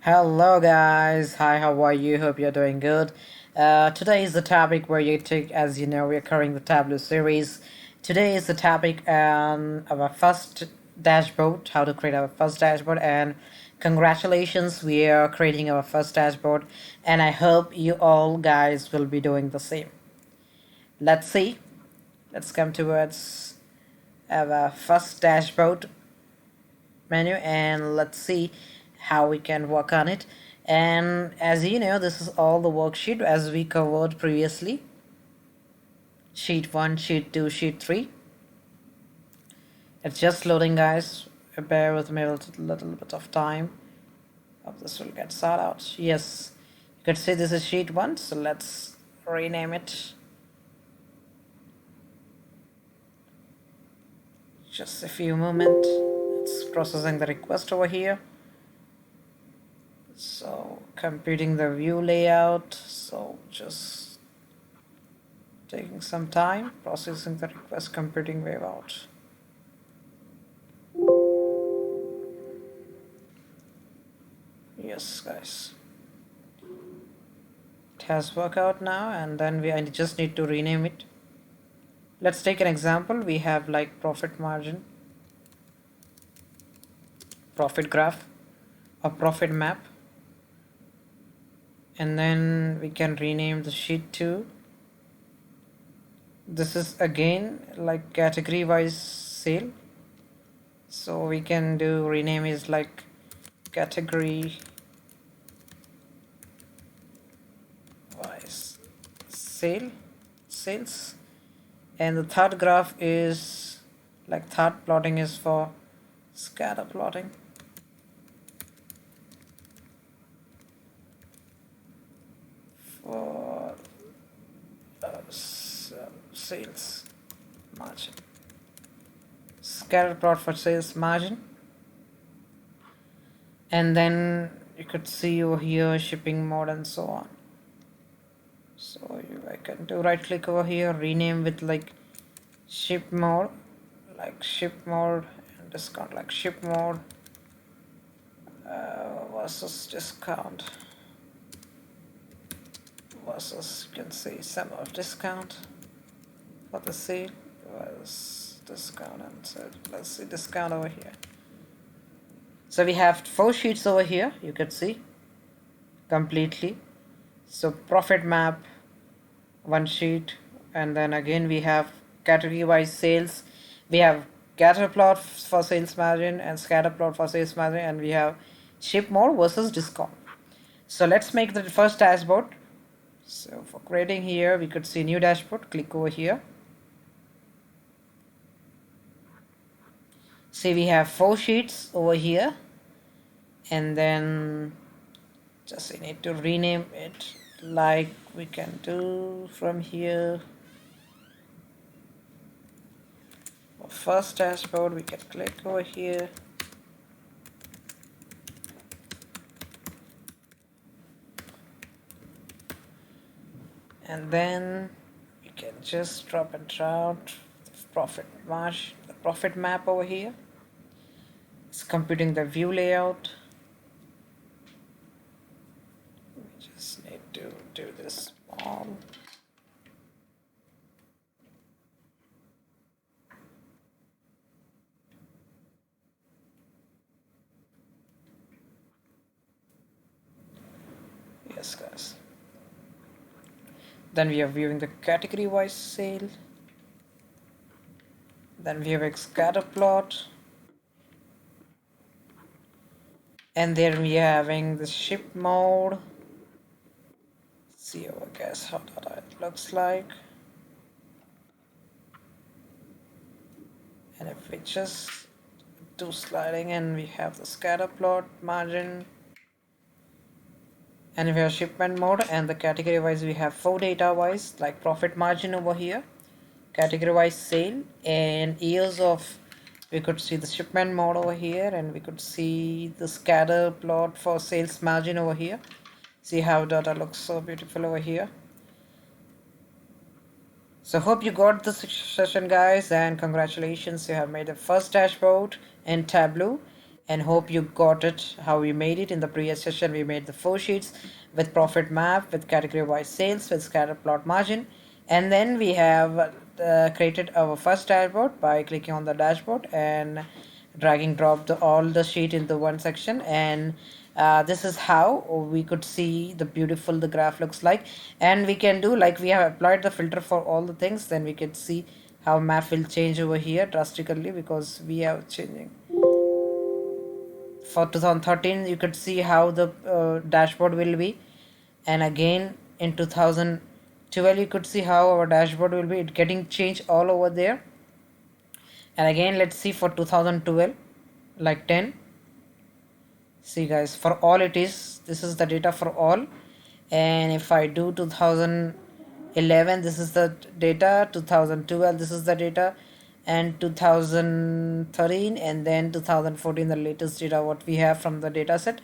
Hello guys, hi, how are you? Hope you're doing good. Today is the topic where you take, as you know, we're covering the Tableau series. Today is the topic of our first dashboard, how to create our first dashboard, and congratulations, we are creating our first dashboard, and I hope you all guys will be doing the same. Let's see. Let's come towards our first dashboard menu and let's see how we can work on it. And as you know, this is all the worksheet as we covered previously: sheet 1, sheet 2, sheet 3. It's just loading, guys. Bear with me a little bit of time. Hope this will get sorted out. Yes, you can see this is sheet 1, so let's rename it. Just a few moments. It's processing the request over here. So computing the view layout, so just taking some time processing the request, computing wave out. Yes guys, it has worked out now, and then I just need to rename it. Let's take an example. We have like profit margin, profit graph, or profit map, and then we can rename the sheet to, this is again like category wise sale, so we can do rename is like category wise sales, and the third graph is like third plotting is for scatter plotting. For sales margin, scatter plot for sales margin, and then you could see over here shipping mode and so on. So I can do right click over here, rename with like ship mode, like ship mode, and discount like ship mode versus discount versus, you can see sum of discount for the sale was discount, and so let's see discount over here. So we have 4 sheets over here, you can see completely. So profit map, 1 sheet, and then again we have category wise sales, we have scatter plot for sales margin and scatter plot for sales margin, and we have ship mode versus discount. So let's make the first dashboard. So for creating here, we could see new dashboard, click over here. See, we have 4 sheets over here, and then just we need to rename it like we can do from here. For first dashboard, we can click over here. And then we can just drop and drop the profit margin, the profit map over here. It's computing the view layout. We just need to do this small. Yes, guys. Then we are viewing the category wise sale. Then we have a scatter plot. And then we are having the ship mode. See over guys how that looks like. And if we just do sliding, and we have the scatter plot margin, and we have shipment mode, and the category wise we have 4 data wise like profit margin over here, category wise sale, and years of, we could see the shipment mode over here, and we could see the scatter plot for sales margin over here. See how data looks so beautiful over here. So hope you got this session, guys, and congratulations, you have made the first dashboard in Tableau. and hope you got it how we made it. In the previous session we made the four sheets with profit map, with category wise sales, with scatter plot margin, and then we have created our first dashboard by clicking on the dashboard and dragging drop all the sheet into one section. And this is how we could see the beautiful the graph looks like. And we can do like we have applied the filter for all the things, then we can see how map will change over here drastically, because we have changing for 2013. You could see how the dashboard will be, and again in 2012 you could see how our dashboard will be, it getting changed all over there. And again let's see for 2012, like 10. See guys, for all it is, this is the data for all. And if I do 2011, this is the data, 2012 this is the data, and 2013, and then 2014 the latest data what we have from the data set.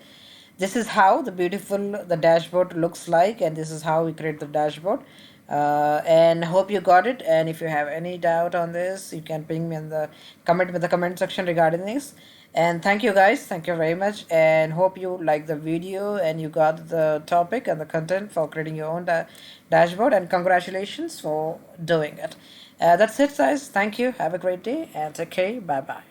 This is how the beautiful the dashboard looks like, and this is how we create the dashboard. And hope you got it. And if you have any doubt on this, you can ping me in the comment section regarding this. And thank you guys, thank you very much, and hope you like the video and you got the topic and the content for creating your own dashboard. And congratulations for doing it. That's it guys, thank you, have a great day, and take care, bye bye.